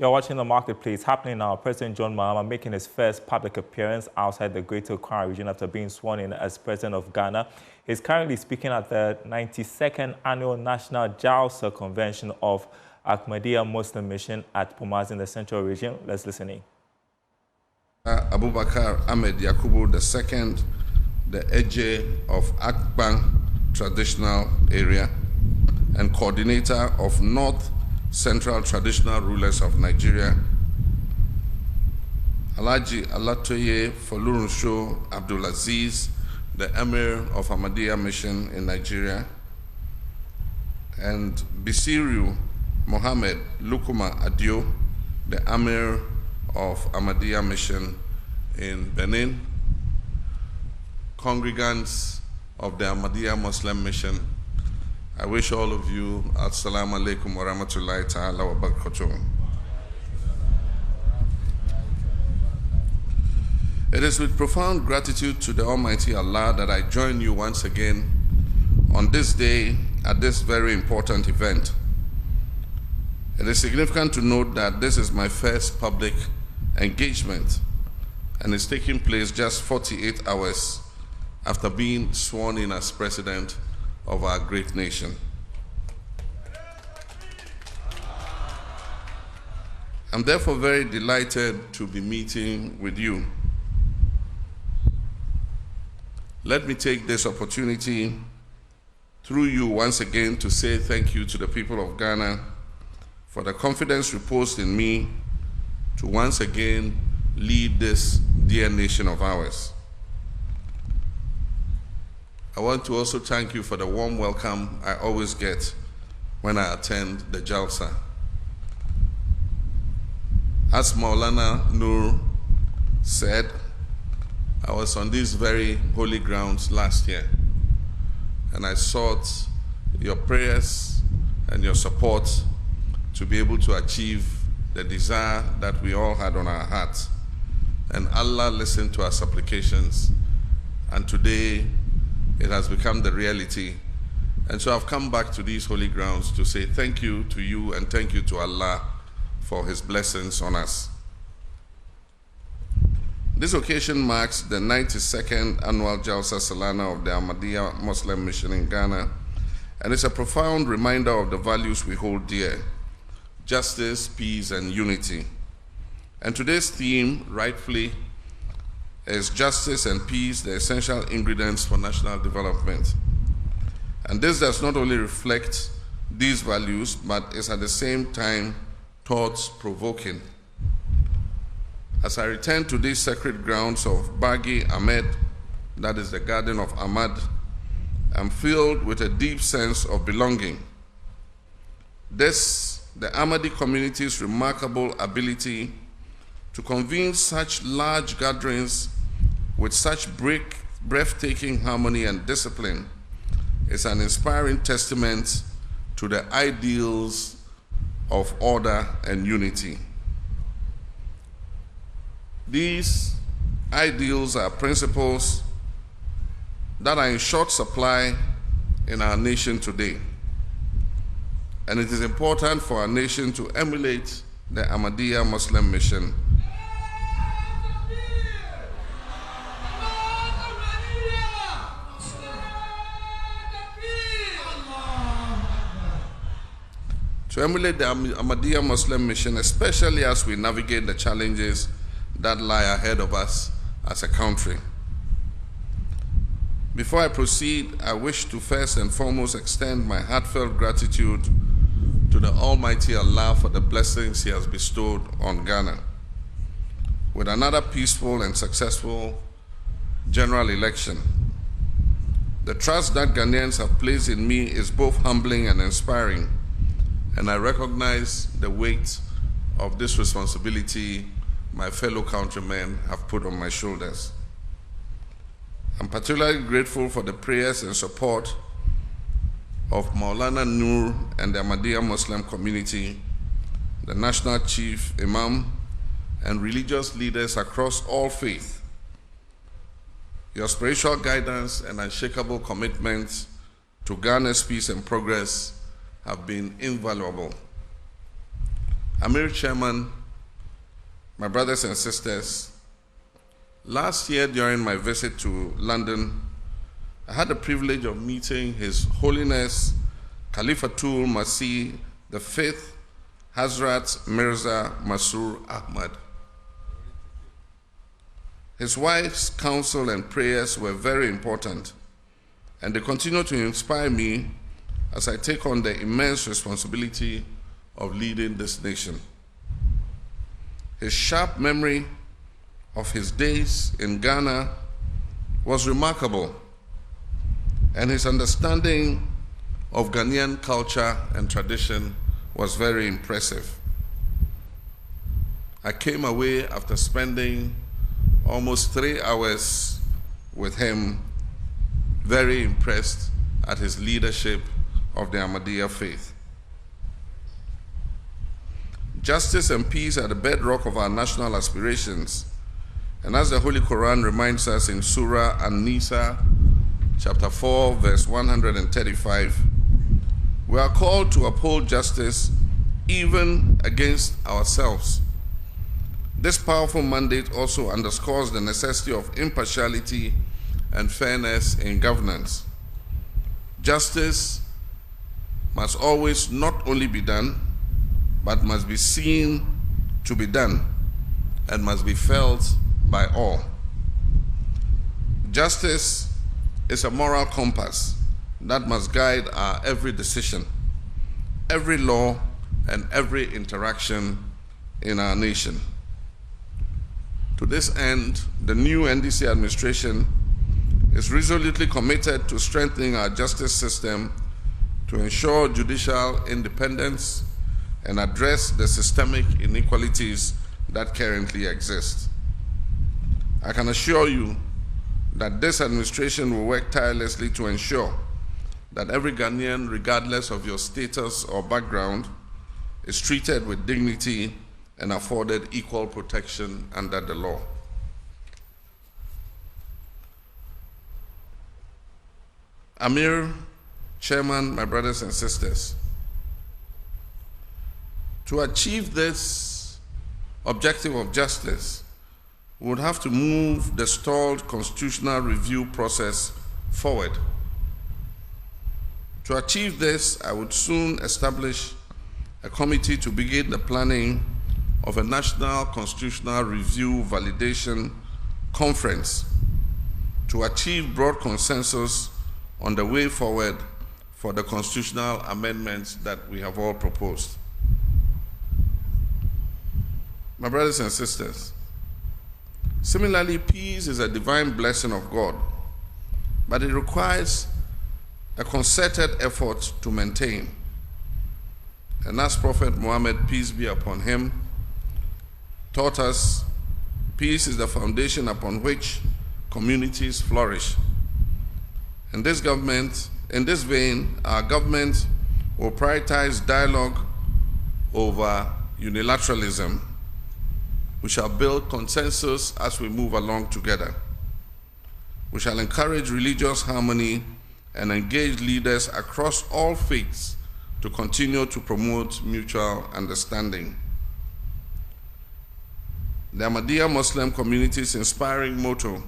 You're watching The Marketplace. Happening now, President John Mahama making his first public appearance outside the Greater Accra region after being sworn in as President of Ghana. He's currently speaking at the 92nd Annual National Jalsa Convention of Ahmadiyya Muslim Mission at Pumas in the Central Region. Let's listen in. Abubakar Ahmed Yakubu II, the Eje of Akban Traditional Area and coordinator of North Central Traditional Rulers of Nigeria, Alhaji Alatoye Folurunsho Abdulaziz, the Emir of Ahmadiyya Mission in Nigeria, and Bisiru Mohammed Lukuma Adio, the Emir of Ahmadiyya Mission in Benin, congregants of the Ahmadiyya Muslim Mission, I wish all of you Assalamu alaikum wa rahmatullahi ta'ala wa barakatuh. It is with profound gratitude to the Almighty Allah that I join you once again on this day at this very important event. It is significant to note that this is my first public engagement and is taking place just 48 hours after being sworn in as President of our great nation. I'm therefore very delighted to be meeting with you. Let me take this opportunity through you once again to say thank you to the people of Ghana for the confidence reposed in me to once again lead this dear nation of ours. I want to also thank you for the warm welcome I always get when I attend the Jalsa. As Maulana Nur said, I was on these very holy grounds last year, and I sought your prayers and your support to be able to achieve the desire that we all had on our hearts. And Allah listened to our supplications, and today it has become the reality. And so I've come back to these holy grounds to say thank you to you and thank you to Allah for His blessings on us. This occasion marks the 92nd Annual Jalsa Salana of the Ahmadiyya Muslim Mission in Ghana, and it's a profound reminder of the values we hold dear: justice, peace, and unity. And today's theme, rightfully, is justice and peace, the essential ingredients for national development. And this does not only reflect these values, but is at the same time thought-provoking. As I return to these sacred grounds of Bagi Ahmed, that is the Garden of Ahmad, I'm filled with a deep sense of belonging. This, the Ahmadi community's remarkable ability to convene such large gatherings with such breathtaking harmony and discipline, is an inspiring testament to the ideals of order and unity. These ideals are principles that are in short supply in our nation today. And it is important for our nation to emulate the Ahmadiyya Muslim Mission Ahmadiyya Muslim Mission, especially as we navigate the challenges that lie ahead of us as a country. Before I proceed, I wish to first and foremost extend my heartfelt gratitude to the Almighty Allah for the blessings He has bestowed on Ghana. With another peaceful and successful general election, the trust that Ghanaians have placed in me is both humbling and inspiring, and I recognize the weight of this responsibility my fellow countrymen have put on my shoulders. I'm particularly grateful for the prayers and support of Maulana Nur and the Ahmadiyya Muslim community, the National Chief Imam, and religious leaders across all faiths. Your spiritual guidance and unshakable commitment to Ghana's peace and progress have been invaluable. Amir Chairman, my brothers and sisters, last year during my visit to London, I had the privilege of meeting His Holiness Khalifatul Masih V Hazrat Mirza Masroor Ahmad. His wife's counsel and prayers were very important, and they continue to inspire me as I take on the immense responsibility of leading this nation. His sharp memory of his days in Ghana was remarkable, and his understanding of Ghanaian culture and tradition was very impressive. I came away after spending almost 3 hours with him, very impressed at his leadership of the Ahmadiyya faith. Justice and peace are the bedrock of our national aspirations, and as the Holy Quran reminds us in Surah An-Nisa, chapter 4, verse 135, we are called to uphold justice even against ourselves. This powerful mandate also underscores the necessity of impartiality and fairness in governance. Justice must always not only be done, but must be seen to be done and must be felt by all. Justice is a moral compass that must guide our every decision, every law, and every interaction in our nation. To this end, the new NDC administration is resolutely committed to strengthening our justice system to ensure judicial independence and address the systemic inequalities that currently exist. I can assure you that this administration will work tirelessly to ensure that every Ghanaian, regardless of your status or background, is treated with dignity and afforded equal protection under the law. Amir, Chairman, my brothers and sisters, to achieve this objective of justice, we would have to move the stalled constitutional review process forward. To achieve this, I would soon establish a committee to begin the planning of a National Constitutional Review Validation Conference to achieve broad consensus on the way forward for the constitutional amendments that we have all proposed. My brothers and sisters, similarly, peace is a divine blessing of God, but it requires a concerted effort to maintain. And as Prophet Muhammad, peace be upon him, taught us, peace is the foundation upon which communities flourish. In this vein, our government will prioritize dialogue over unilateralism. We shall build consensus as we move along together. We shall encourage religious harmony and engage leaders across all faiths to continue to promote mutual understanding. The Ahmadiyya Muslim community's inspiring motto,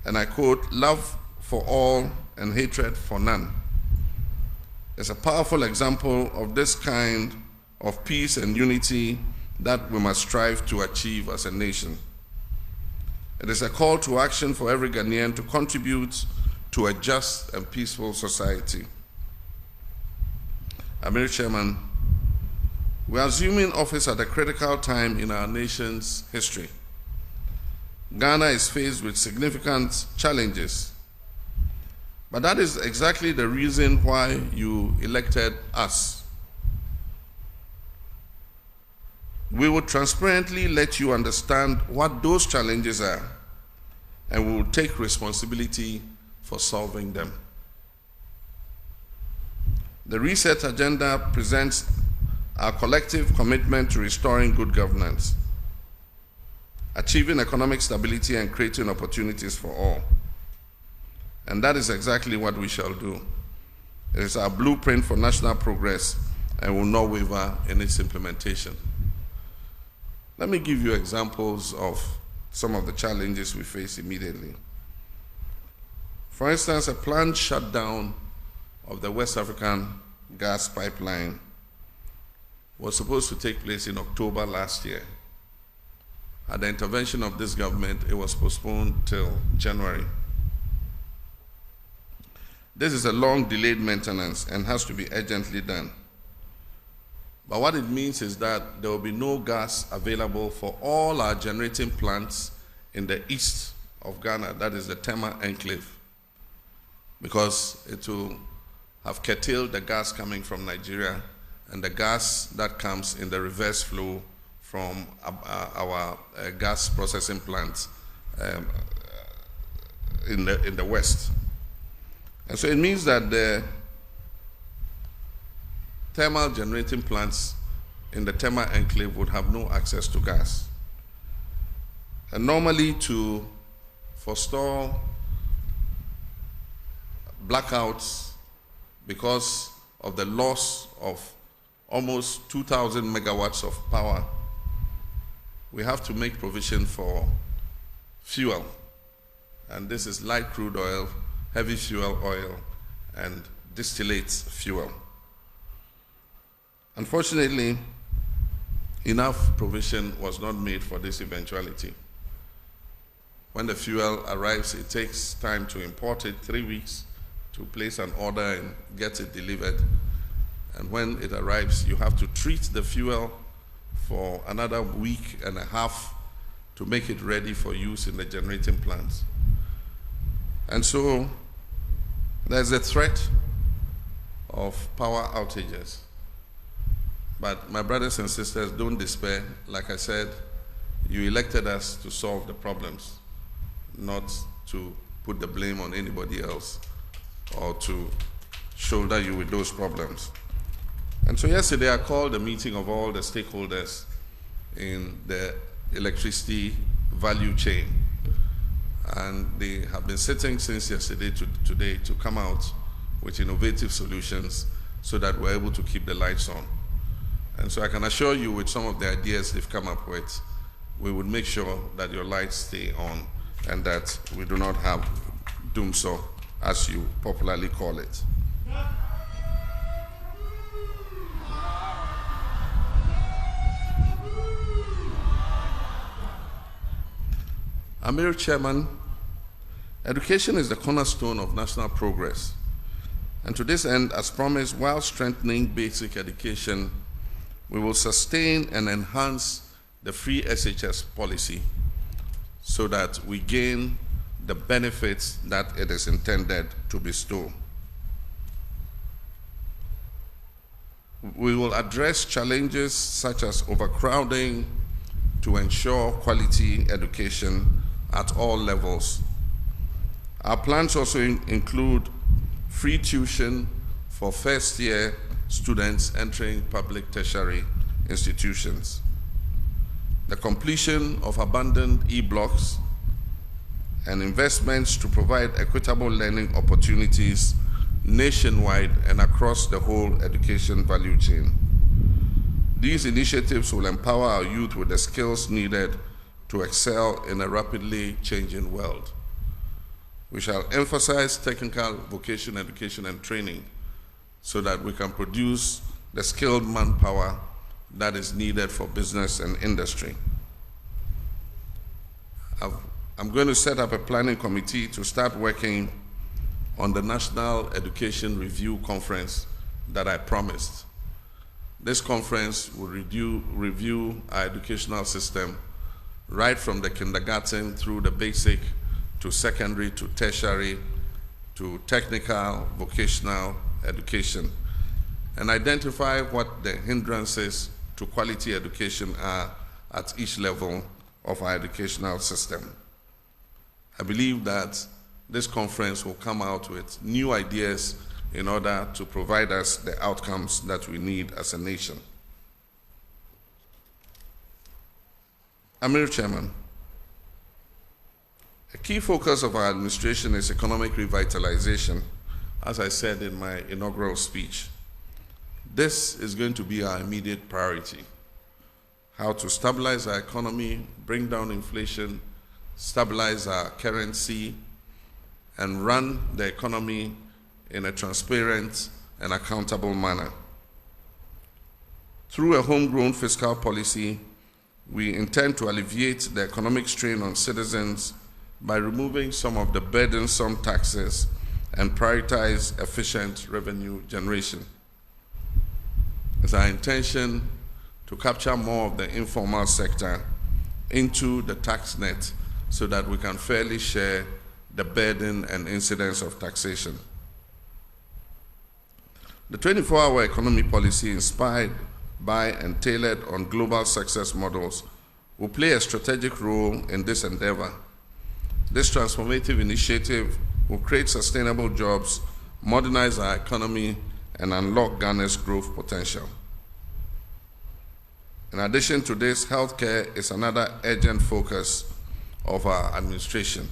and I quote, "Love for all and hatred for none," is a powerful example of this kind of peace and unity that we must strive to achieve as a nation. It is a call to action for every Ghanaian to contribute to a just and peaceful society. Amir Chairman, we are assuming office at a critical time in our nation's history. Ghana is faced with significant challenges, but that is exactly the reason why you elected us. We will transparently let you understand what those challenges are, and we will take responsibility for solving them. The Reset Agenda presents our collective commitment to restoring good governance, achieving economic stability, and creating opportunities for all. And that is exactly what we shall do. It is our blueprint for national progress and will not waver in its implementation. Let me give you examples of some of the challenges we face immediately. For instance, a planned shutdown of the West African gas pipeline was supposed to take place in October last year. At the intervention of this government, it was postponed till January. This is a long delayed maintenance and has to be urgently done. But what it means is that there will be no gas available for all our generating plants in the east of Ghana, that is the Tema enclave, because it will have curtailed the gas coming from Nigeria and the gas that comes in the reverse flow from our gas processing plants in the west. And so it means that the thermal generating plants in the Tema enclave would have no access to gas. And normally, to forestall blackouts because of the loss of almost 2,000 megawatts of power, we have to make provision for fuel. And this is light crude oil, heavy fuel oil, and distillate fuel. Unfortunately, enough provision was not made for this eventuality. When the fuel arrives, it takes time to import it, 3 weeks to place an order and get it delivered. And when it arrives, you have to treat the fuel for another week and a half to make it ready for use in the generating plants. And so there's a threat of power outages. But my brothers and sisters, don't despair. Like I said, you elected us to solve the problems, not to put the blame on anybody else or to shoulder you with those problems. And so yesterday I called a meeting of all the stakeholders in the electricity value chain. And they have been sitting since yesterday to today to come out with innovative solutions so that we're able to keep the lights on. And so I can assure you, with some of the ideas they've come up with, we would make sure that your lights stay on and that we do not have dumsor, as you popularly call it. Amir Chairman, education is the cornerstone of national progress. And to this end, as promised, while strengthening basic education, we will sustain and enhance the free SHS policy so that we gain the benefits that it is intended to bestow. We will address challenges such as overcrowding to ensure quality education at all levels. Our plans also include free tuition for first-year students entering public tertiary institutions, the completion of abandoned e-blocks, and investments to provide equitable learning opportunities nationwide and across the whole education value chain. These initiatives will empower our youth with the skills needed to excel in a rapidly changing world. We shall emphasize technical vocational education and training so that we can produce the skilled manpower that is needed for business and industry. I'm going to set up a planning committee to start working on the National Education Review Conference that I promised. This conference will review our educational system right from the kindergarten through the basic to secondary to tertiary to technical vocational education, and identify what the hindrances to quality education are at each level of our educational system. I believe that this conference will come out with new ideas in order to provide us the outcomes that we need as a nation. Amir Chairman, a key focus of our administration is economic revitalization, as I said in my inaugural speech. This is going to be our immediate priority. How to stabilize our economy, bring down inflation, stabilize our currency, and run the economy in a transparent and accountable manner. Through a homegrown fiscal policy, we intend to alleviate the economic strain on citizens by removing some of the burdensome taxes and prioritize efficient revenue generation. It's our intention to capture more of the informal sector into the tax net so that we can fairly share the burden and incidence of taxation. The 24-hour economy policy, inspired by and tailored on global success models, will play a strategic role in this endeavor. This transformative initiative will create sustainable jobs, modernize our economy, and unlock Ghana's growth potential. In addition to this, healthcare is another urgent focus of our administration.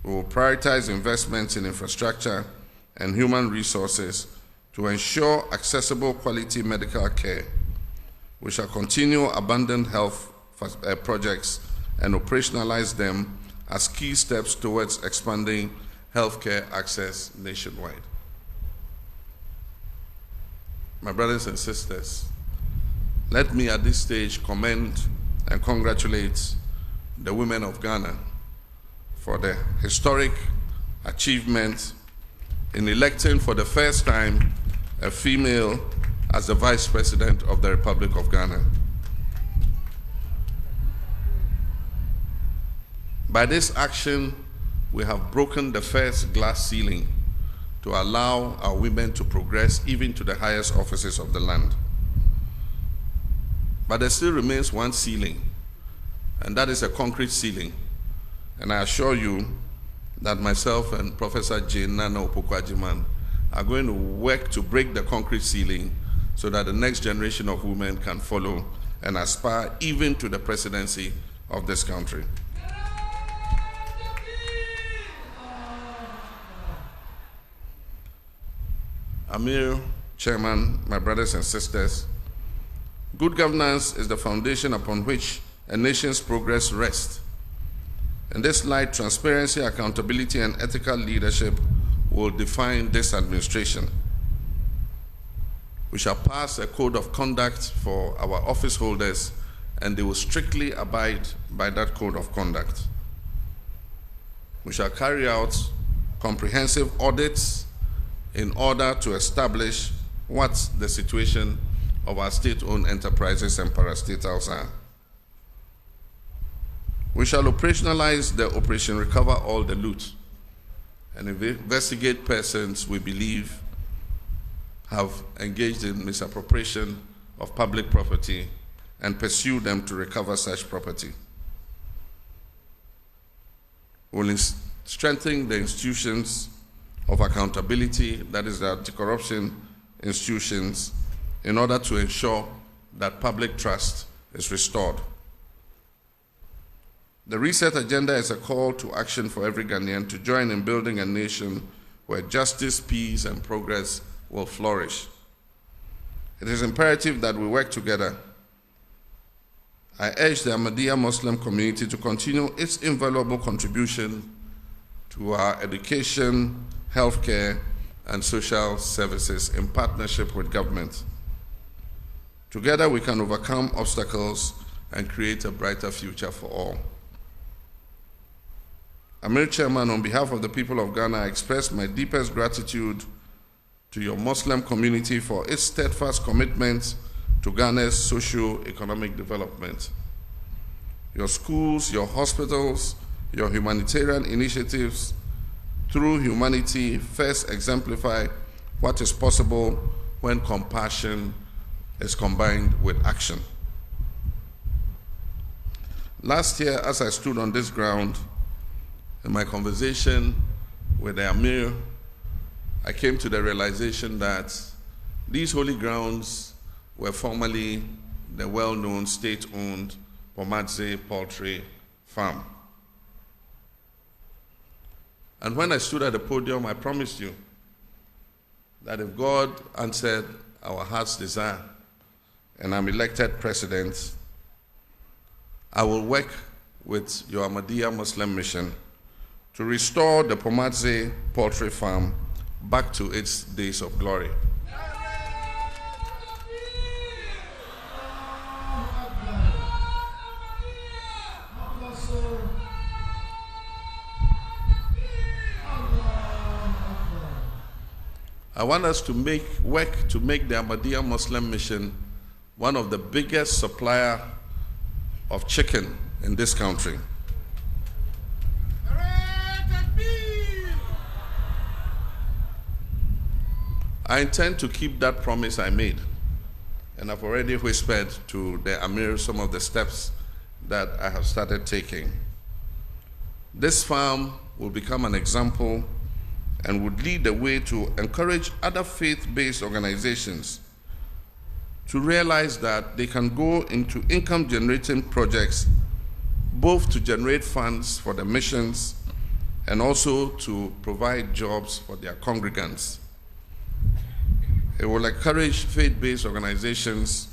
We will prioritize investments in infrastructure and human resources to ensure accessible quality medical care. We shall continue abandoned health projects and operationalize them as key steps towards expanding healthcare access nationwide. My brothers and sisters, let me at this stage commend and congratulate the women of Ghana for the historic achievement in electing for the first time a female as the Vice President of the Republic of Ghana. By this action, we have broken the first glass ceiling to allow our women to progress even to the highest offices of the land. But there still remains one ceiling, and that is a concrete ceiling. And I assure you that myself and Professor Jane Nana Opoku-Agyeman are going to work to break the concrete ceiling so that the next generation of women can follow and aspire even to the presidency of this country. Amir, Chairman, my brothers and sisters, good governance is the foundation upon which a nation's progress rests. In this light, transparency, accountability, and ethical leadership will define this administration. We shall pass a code of conduct for our office holders, and they will strictly abide by that code of conduct. We shall carry out comprehensive audits in order to establish what the situation of our state-owned enterprises and parastatals are. We shall operationalize the Operation Recover All the Loot and investigate persons we believe have engaged in misappropriation of public property and pursue them to recover such property. We will strengthen the institutions of accountability, that is the anti-corruption institutions, in order to ensure that public trust is restored. The Reset Agenda is a call to action for every Ghanaian to join in building a nation where justice, peace, and progress will flourish. It is imperative that we work together. I urge the Ahmadiyya Muslim community to continue its invaluable contribution to our education, healthcare, and social services in partnership with government. Together we can overcome obstacles and create a brighter future for all. Amir Chairman, on behalf of the people of Ghana, I express my deepest gratitude to your Muslim community for its steadfast commitment to Ghana's socio-economic development. Your schools, your hospitals, your humanitarian initiatives through humanity first exemplify what is possible when compassion is combined with action. Last year, as I stood on this ground, in my conversation with the Amir, I came to the realization that these holy grounds were formerly the well-known state-owned Pomadze Poultry Farm. And when I stood at the podium, I promised you that if God answered our heart's desire, and I'm elected president, I will work with your Ahmadiyya Muslim Mission to restore the Pomadze poultry farm back to its days of glory. I want us to work to make the Ahmadiyya Muslim Mission one of the biggest supplier of chicken in this country. I intend to keep that promise I made, and I've already whispered to the Amir some of the steps that I have started taking. This farm will become an example and would lead the way to encourage other faith-based organizations to realize that they can go into income-generating projects, both to generate funds for the missions and also to provide jobs for their congregants. It will encourage faith-based organizations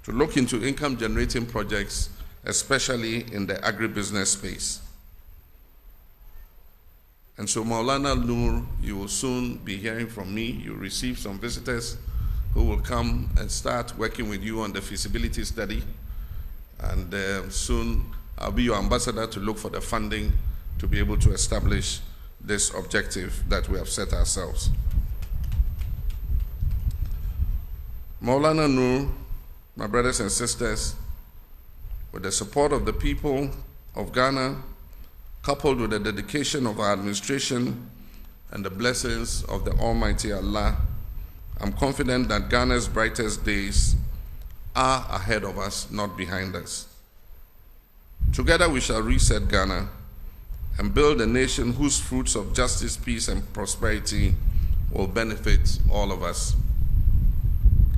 to look into income-generating projects, especially in the agribusiness space. And so, Maulana Noor, you will soon be hearing from me. You'll receive some visitors who will come and start working with you on the feasibility study. And soon, I'll be your ambassador to look for the funding to be able to establish this objective that we have set ourselves. Maulana Noor, my brothers and sisters, with the support of the people of Ghana, coupled with the dedication of our administration and the blessings of the Almighty Allah, I'm confident that Ghana's brightest days are ahead of us, not behind us. Together we shall reset Ghana and build a nation whose fruits of justice, peace, and prosperity will benefit all of us.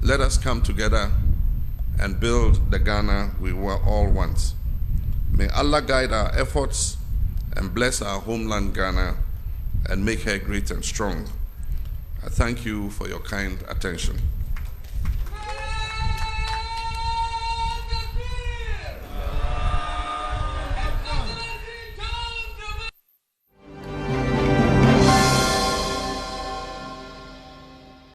Let us come together and build the Ghana we all want. May Allah guide our efforts and bless our homeland Ghana and make her great and strong. I thank you for your kind attention.